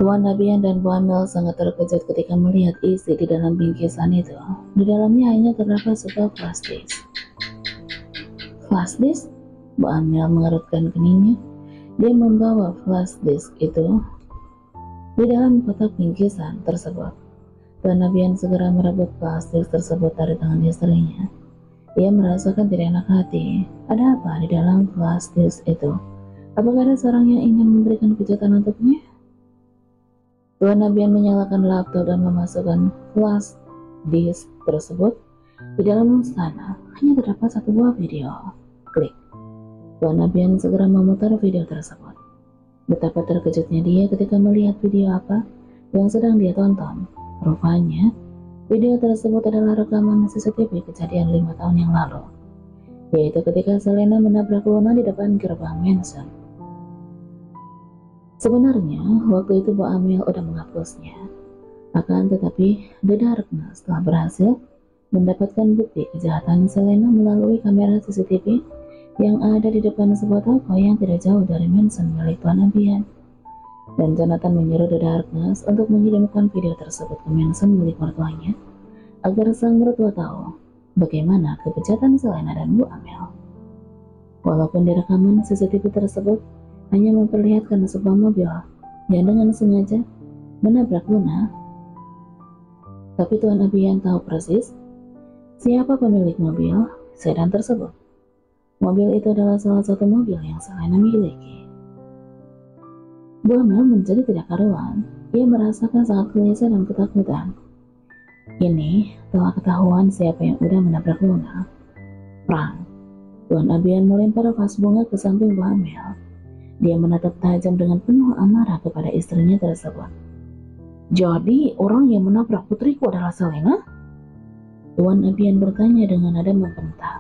Tuan Nabian dan Bu Amel sangat terkejut ketika melihat isi di dalam bingkisan itu. Di dalamnya hanya terdapat sebuah flash disk. Flash disk? Bu Amel mengerutkan keningnya. Dia membawa flash disk itu di dalam kotak bingkisan tersebut. Tuan Nabian segera merebut flash disk tersebut dari tangan istrinya. Ia merasakan tidak enak hati. Ada apa di dalam flash disk itu? Apakah ada seorang yang ingin memberikan kejutan untuknya? Tuan Nabian menyalakan laptop dan memasukkan flash disk tersebut. Di dalam sana hanya terdapat satu buah video. Klik. Tuan Nabian segera memutar video tersebut. Betapa terkejutnya dia ketika melihat video apa yang sedang dia tonton. Rupanya, video tersebut adalah rekaman CCTV kejadian 5 tahun yang lalu, yaitu ketika Selena menabrak Luna di depan gerbang mansion. Sebenarnya, waktu itu Bu Amel udah menghapusnya. Akan tetapi, The Darkness telah berhasil mendapatkan bukti kejahatan Selena melalui kamera CCTV yang ada di depan sebuah toko yang tidak jauh dari mansion milik Tuan Nabian. Dan Jonathan menyuruh The Darkness untuk mengirimkan video tersebut ke mansion milik mertuanya agar sang mertua tahu bagaimana kebejatan Selena dan Bu Amel. Walaupun di rekaman CCTV tersebut hanya memperlihatkan sebuah mobil yang dengan sengaja menabrak Luna, tapi Tuan Nabian tahu persis siapa pemilik mobil sedan tersebut. Mobil itu adalah salah satu mobil yang Selena miliki. Bu Amel menjadi tidak karuan. Ia merasakan sangat gelisah dan ketakutan. Ini telah ketahuan siapa yang udah menabrak Luna. Perang. Tuan Nabian melempar vas bunga ke samping Bu Amel. Dia menatap tajam dengan penuh amarah kepada istrinya tersebut. Jadi orang yang menabrak putriku adalah Selena? Tuan Nabian bertanya dengan nada membentak.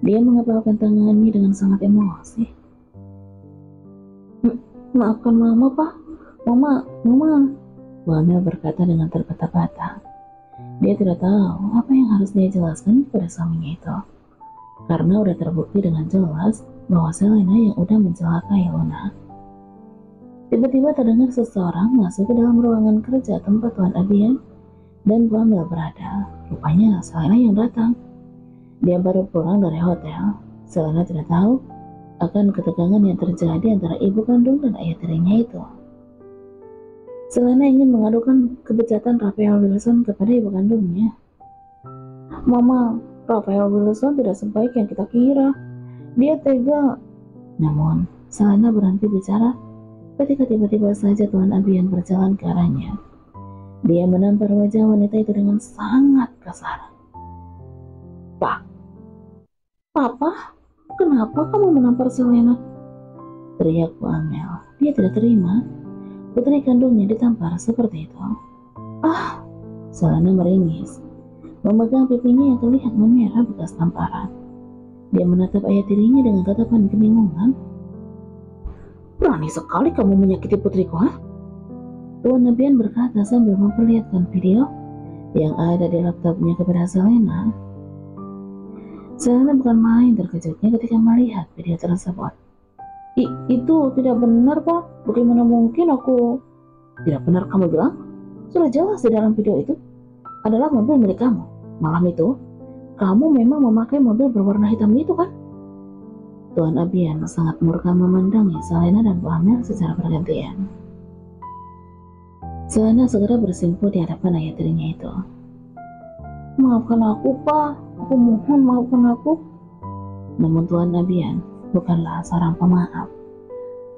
Dia mengepalkan tangannya dengan sangat emosi. Maafkan Mama, Pak. Mama. Bu Amel berkata dengan terbata-bata. Dia tidak tahu apa yang harus dia jelaskan kepada suaminya itu. Karena udah terbukti dengan jelas bahwa Selena yang udah mencelakai Luna. Tiba-tiba terdengar seseorang masuk ke dalam ruangan kerja tempat Tuan Nabian dan Bu Amel berada. Rupanya Selena yang datang. Dia baru pulang dari hotel. Selena tidak tahu akan ketegangan yang terjadi antara ibu kandung dan ayah tirinya itu. Selena ingin mengadukan kebejatan Raphael Wilson kepada ibu kandungnya. Mama, Raphael Wilson tidak sebaik yang kita kira. Dia tega. Namun, Selena berhenti bicara ketika tiba-tiba saja Tuan Nabian berjalan ke arahnya. Dia menampar wajah wanita itu dengan sangat kasar. Pak, Papa? Kenapa kamu menampar Selena? Teriak Bu Amel. Dia tidak terima. Putri kandungnya ditampar seperti itu. Ah! Selena meringis. Memegang pipinya yang terlihat memerah bekas tamparan. Dia menatap ayah tirinya dengan tatapan kebingungan. Berani sekali kamu menyakiti putriku, ha? Tuan Nabian berkata sambil memperlihatkan video yang ada di laptopnya kepada Selena. Selena bukan main terkejutnya ketika melihat video tersebut. Itu tidak benar, Pak. Bagaimana mungkin aku... Tidak benar kamu bilang? Sudah jelas di dalam video itu adalah mobil milik kamu. Malam itu, kamu memang memakai mobil berwarna hitam itu, kan? Tuan Nabian sangat murka memandangi Selena dan Bu Amel secara bergantian. Selena segera bersimpuh di hadapan ayah tirinya itu. Maafkan aku, Pak. Aku mohon maafkan aku. Namun Tuan Nabian bukanlah seorang pemaaf.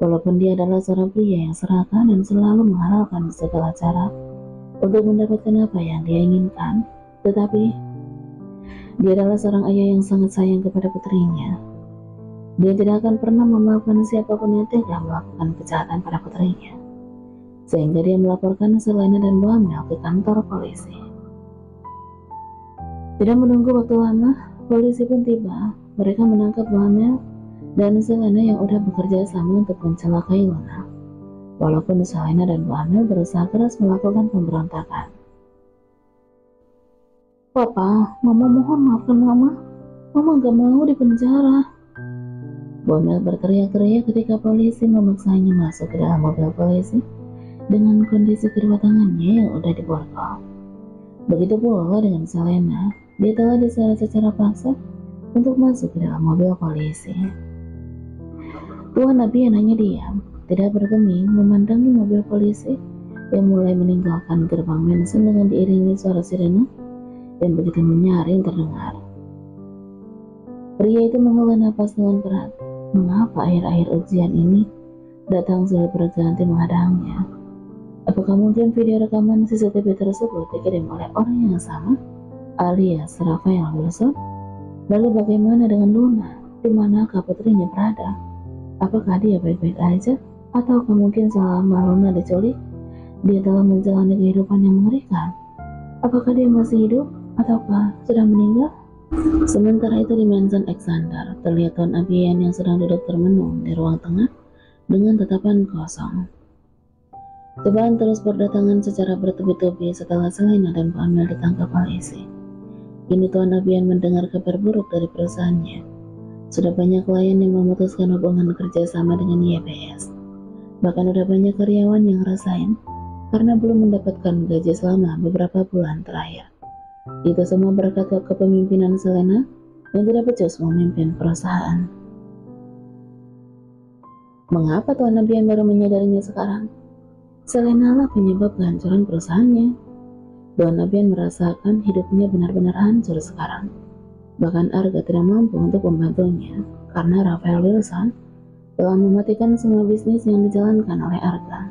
Walaupun dia adalah seorang pria yang serakah dan selalu menghalalkan segala cara untuk mendapatkan apa yang dia inginkan, tetapi dia adalah seorang ayah yang sangat sayang kepada putrinya. Dia tidak akan pernah memaafkan siapapun yang tega melakukan kejahatan pada putrinya, sehingga dia melaporkan Selena dan Bu Amel ke kantor polisi. Tidak menunggu waktu lama, polisi pun tiba. Mereka menangkap Bu Amel dan Selena yang udah bekerja sama untuk mencelakai Luna. Walaupun Selena dan Bu Amel berusaha keras melakukan pemberontakan. Papa, Mama mohon maafkan Mama. Mama gak mau dipenjara. Bu Amel berteriak-teriak ketika polisi memaksanya masuk ke dalam mobil polisi dengan kondisi kedua tangannya yang udah diborgol. Begitu pula dengan Selena, dia telah diseret secara paksa untuk masuk ke dalam mobil polisi. Tuan Nabian hanya diam, tidak bergeming memandangi mobil polisi yang mulai meninggalkan gerbang Manson dengan diiringi suara sirene yang begitu menyaring terdengar. Pria itu menghela napas dengan berat. Mengapa akhir-akhir ujian ini datang silih berganti menghadangnya? Apakah mungkin video rekaman CCTV tersebut dikirim oleh orang yang sama, alias Rafael Wilson? Lalu bagaimana dengan Luna? Di manakah putrinya berada? Apakah dia baik-baik aja? Atau mungkin selama Luna diculik, dia telah menjalani kehidupan yang mengerikan? Apakah dia masih hidup? Ataukah sudah meninggal? Sementara itu di Mansion Alexander, terlihat Tuan Abian yang sedang duduk termenung di ruang tengah dengan tatapan kosong. Cobaan terus berdatangan secara bertubi-tubi setelah Selena dan Pak Amel ditangkap polisi. Kini Tuan Abian mendengar kabar buruk dari perusahaannya. Sudah banyak klien yang memutuskan hubungan kerjasama dengan YBS. Bahkan udah banyak karyawan yang ngerasain karena belum mendapatkan gaji selama beberapa bulan terakhir. Itu semua berkat kepemimpinan Selena yang tidak becus memimpin perusahaan. Mengapa Tuan Nabian baru menyadarinya sekarang? Selena lah penyebab kehancuran perusahaannya. Tuan Nabian merasakan hidupnya benar-benar hancur sekarang. Bahkan Arga tidak mampu untuk membantunya karena Rafael Wilson telah mematikan semua bisnis yang dijalankan oleh Arga.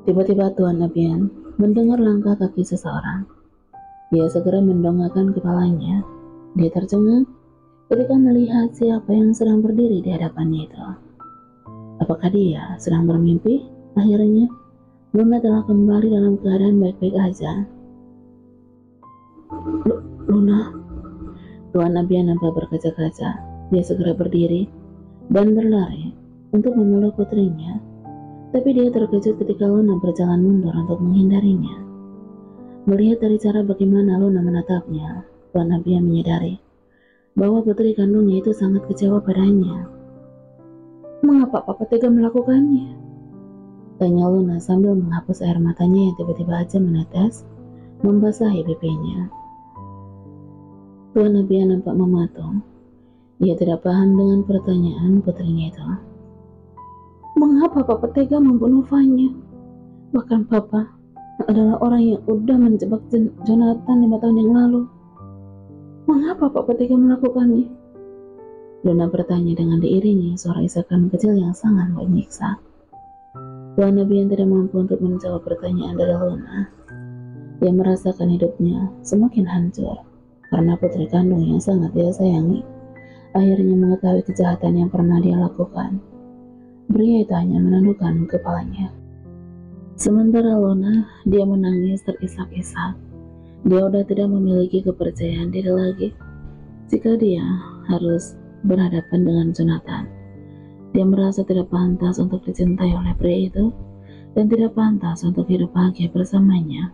Tiba-tiba Tuan Nabian mendengar langkah kaki seseorang. Dia segera mendongakkan kepalanya. Dia tercengang ketika melihat siapa yang sedang berdiri di hadapannya itu. Apakah dia sedang bermimpi? Akhirnya, Luna telah kembali dalam keadaan baik-baik aja. Luna, Tuan Nabian nampak berkaca-kaca. Dia segera berdiri dan berlari untuk memeluk putrinya. Tapi dia terkejut ketika Luna berjalan mundur untuk menghindarinya. Melihat dari cara bagaimana Luna menatapnya, Tuan Nabian menyadari bahwa putri kandungnya itu sangat kecewa padanya. Mengapa Papa tega melakukannya? Tanya Luna sambil menghapus air matanya yang tiba-tiba aja menetes, membasahi pipinya. Tuan Nabian nampak mematung. Ia tidak paham dengan pertanyaan putrinya itu. Mengapa Papa tega membunuh Vanya? Bahkan Papa adalah orang yang udah menjebak Jonathan 5 tahun yang lalu. Mengapa Papa tega melakukannya? Luna bertanya dengan diiringi suara isakan kecil yang sangat menyiksa. Tuan Nabian tidak mampu untuk menjawab pertanyaan dari Luna. Dia merasakan hidupnya semakin hancur karena putri kandung yang sangat dia sayangi akhirnya mengetahui kejahatan yang pernah dia lakukan. Pria itu hanya menundukkan kepalanya. Sementara Luna, dia menangis terisak-isak. Dia udah tidak memiliki kepercayaan diri lagi. Jika dia harus berhadapan dengan Jonathan, dia merasa tidak pantas untuk dicintai oleh pria itu dan tidak pantas untuk hidup bahagia bersamanya.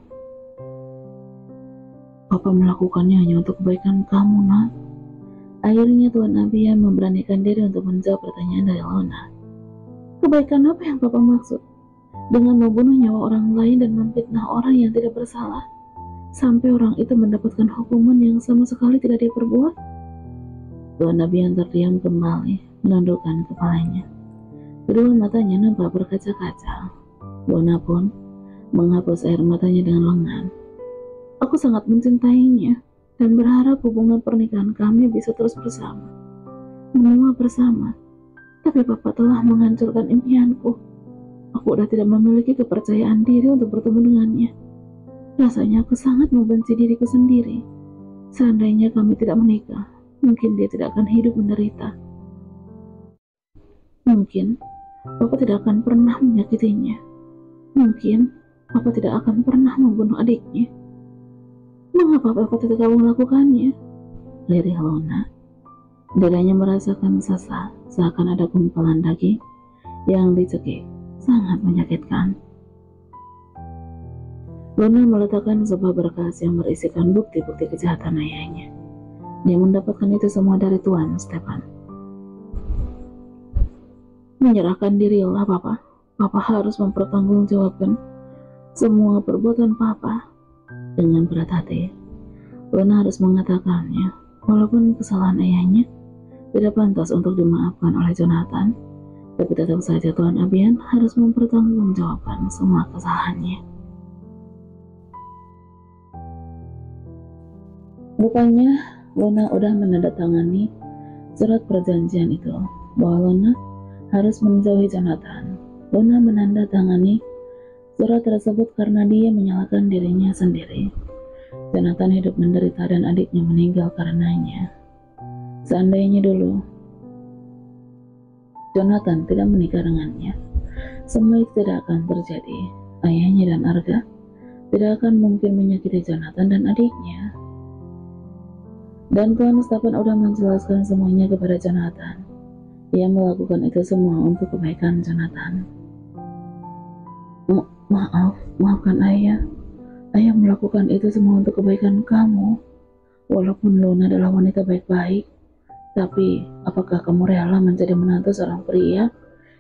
Papa melakukannya hanya untuk kebaikan kamu, Nak. Akhirnya Tuan Nabian memberanikan diri untuk menjawab pertanyaan dari Luna. Kebaikan apa yang Papa maksud? Dengan membunuh nyawa orang lain dan memfitnah orang yang tidak bersalah, sampai orang itu mendapatkan hukuman yang sama sekali tidak dia perbuat? Tuan Nabian terdiam kembali, menundukkan kepalanya. Kedua matanya nampak berkaca-kaca. Luna pun menghapus air matanya dengan lengan. Aku sangat mencintainya dan berharap hubungan pernikahan kami bisa terus bersama, menua bersama. Tapi Papa telah menghancurkan impianku. Aku udah tidak memiliki kepercayaan diri untuk bertemu dengannya. Rasanya aku sangat membenci diriku sendiri. Seandainya kami tidak menikah, mungkin dia tidak akan hidup menderita. Mungkin Papa tidak akan pernah menyakitinya. Mungkin Papa tidak akan pernah membunuh adiknya. Mengapa Papa tidak melakukannya? Lirih Luna. Dadanya merasakan sesak, seakan ada gumpalan daging yang dicekik, sangat menyakitkan. Luna meletakkan sebuah berkas yang berisikan bukti-bukti kejahatan ayahnya. Dia mendapatkan itu semua dari Tuan Stefan. Menyerahkan dirilah, Papa. Papa harus mempertanggungjawabkan semua perbuatan Papa. Dengan berat hati, Luna harus mengatakannya, walaupun kesalahan ayahnya tidak pantas untuk dimaafkan oleh Jonathan, tapi tetap saja Tuan Abian harus mempertanggungjawabkan semua kesalahannya. Rupanya Luna udah menandatangani surat perjanjian itu bahwa Luna harus menjauhi Jonathan. Luna menandatangani surat tersebut karena dia menyalahkan dirinya sendiri. Jonathan hidup menderita dan adiknya meninggal karenanya. Seandainya dulu Jonathan tidak menikah dengannya, semua itu tidak akan terjadi. Ayahnya dan Arga tidak akan mungkin menyakiti Jonathan dan adiknya. Dan Tuan Stephen udah menjelaskan semuanya kepada Jonathan. Ia melakukan itu semua untuk kebaikan Jonathan. Maafkan ayah. Ayah melakukan itu semua untuk kebaikan kamu. Walaupun Luna adalah wanita baik-baik, tapi apakah kamu rela menjadi menantu seorang pria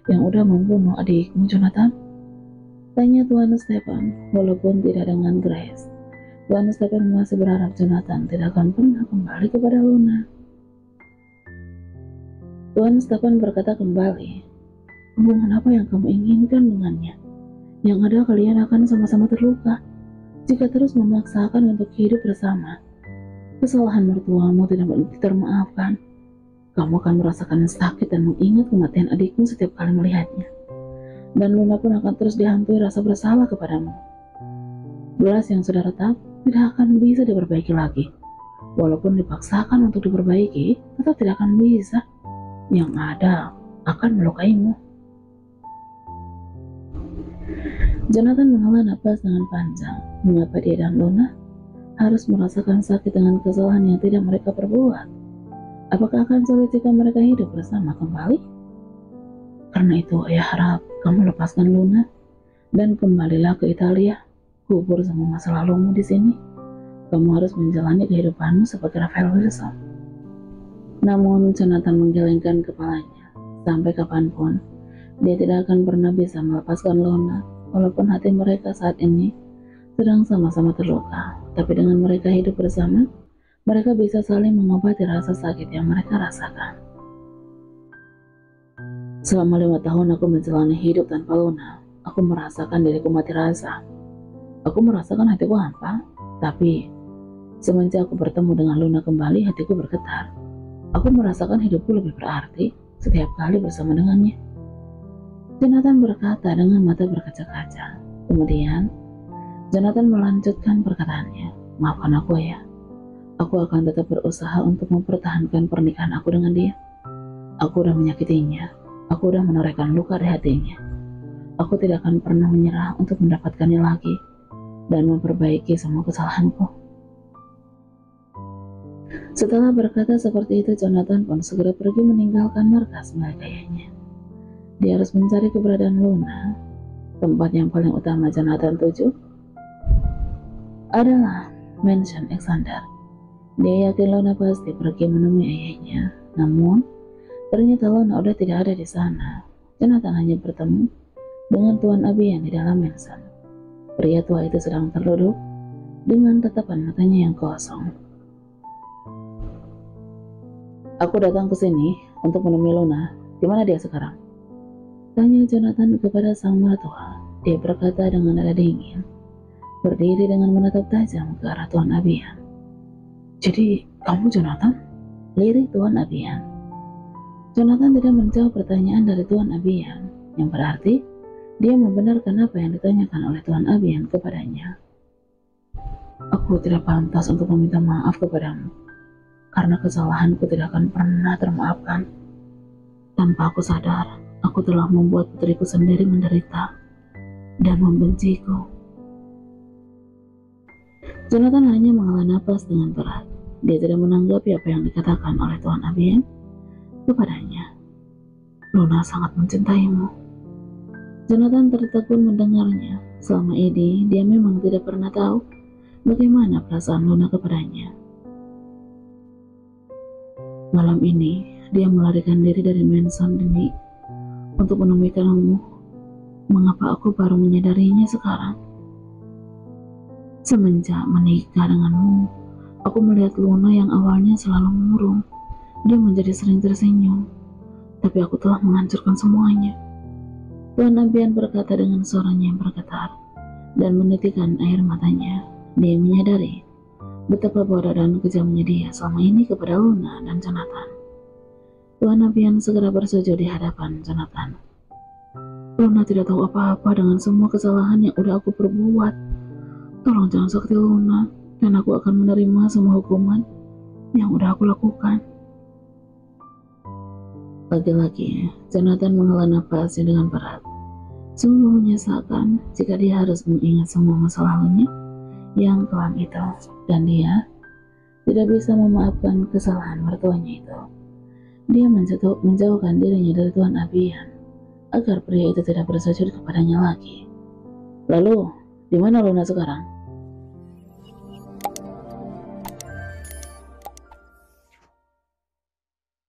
yang udah membunuh adikmu, Jonathan? Tanya Tuan Stephen, walaupun tidak dengan Grace. Tuan Stephen masih berharap Jonathan tidak akan pernah kembali kepada Luna. Tuan Stephen berkata kembali, hubungan apa yang kamu inginkan dengannya? Yang ada kalian akan sama-sama terluka jika terus memaksakan untuk hidup bersama. Kesalahan mertuamu tidak termaafkan. Kamu akan merasakan sakit dan mengingat kematian adikmu setiap kali melihatnya. Dan Luna pun akan terus dihantui rasa bersalah kepadamu. Gelas yang sudah retak tidak akan bisa diperbaiki lagi. Walaupun dipaksakan untuk diperbaiki, tetap tidak akan bisa. Yang ada akan melukaimu. Jonathan menghela napas dengan panjang. Mengapa dia dan Luna harus merasakan sakit dengan kesalahan yang tidak mereka perbuat? Apakah akan sulit jika mereka hidup bersama kembali? Karena itu, ayah harap kamu lepaskan Luna dan kembalilah ke Italia. Kubur semua masa lalumu di sini. Kamu harus menjalani kehidupanmu sebagai Rafael Wilson. Namun Jonathan menggelengkan kepalanya. Sampai kapanpun, dia tidak akan pernah bisa melepaskan Luna. Walaupun hati mereka saat ini sedang sama-sama terluka, tapi dengan mereka hidup bersama, mereka bisa saling mengobati rasa sakit yang mereka rasakan. Selama 5 tahun aku menjalani hidup tanpa Luna, aku merasakan diriku mati rasa. Aku merasakan hatiku hampa, tapi semenjak aku bertemu dengan Luna kembali, hatiku bergetar. Aku merasakan hidupku lebih berarti setiap kali bersama dengannya. Jonathan berkata dengan mata berkaca-kaca. Kemudian, Jonathan melanjutkan perkataannya. Maafkan aku ya. Aku akan tetap berusaha untuk mempertahankan pernikahan aku dengan dia. Aku udah menyakitinya. Aku udah menorehkan luka di hatinya. Aku tidak akan pernah menyerah untuk mendapatkannya lagi dan memperbaiki semua kesalahanku. Setelah berkata seperti itu, Jonathan pun segera pergi meninggalkan markas milik ayahnya. Dia harus mencari keberadaan Luna. Tempat yang paling utama Jonathan tuju adalah Mansion Alexander. Dia yakin Luna pasti pergi menemui ayahnya. Namun, ternyata Luna udah tidak ada di sana. Jonathan hanya bertemu dengan Tuan Abian di dalam mansion. Pria tua itu sedang terduduk dengan tatapan matanya yang kosong. Aku datang ke sini untuk menemui Luna. Di mana dia sekarang? Tanya Jonathan kepada sang mertua. Dia berkata dengan nada dingin, berdiri dengan menatap tajam ke arah Tuan Abian. Jadi, kamu Jonathan? Lirik Tuan Abian. Jonathan tidak menjawab pertanyaan dari Tuan Abian, yang berarti dia membenarkan apa yang ditanyakan oleh Tuan Abian kepadanya. Aku tidak pantas untuk meminta maaf kepadamu, karena kesalahanku tidak akan pernah termaafkan. Tanpa aku sadar, aku telah membuat putriku sendiri menderita dan membenciku. Jonathan hanya menghela napas dengan berat. Dia tidak menanggapi apa yang dikatakan oleh Tuan Abian kepadanya. Luna sangat mencintaimu. Jonathan tertegun mendengarnya. Selama ini, dia memang tidak pernah tahu bagaimana perasaan Luna kepadanya. Malam ini, dia melarikan diri dari mansion demi untuk menemui kamu. mengapa aku baru menyadarinya sekarang? Semenjak menikah denganmu, aku melihat Luna yang awalnya selalu murung. Dia menjadi sering tersenyum, tapi aku telah menghancurkan semuanya. Tuan Abian berkata dengan suaranya yang bergetar dan menitikkan air matanya. Dia menyadari betapa bodoh dan kejamnya dia selama ini kepada Luna dan Jonathan. Tuan Abian segera bersujud di hadapan Jonathan. Luna tidak tahu apa-apa dengan semua kesalahan yang udah aku perbuat. Tolong jangan sakiti Luna, dan aku akan menerima semua hukuman yang udah aku lakukan. Lagi-lagi, Jonathan menghela napasnya dengan berat. Sungguh menyesalkan jika dia harus mengingat semua masa lalunya yang kelam itu, dan dia tidak bisa memaafkan kesalahan mertuanya itu. Dia menjauhkan dirinya dari Tuan Abian agar pria itu tidak bersujud kepadanya lagi. Lalu, di mana Luna sekarang?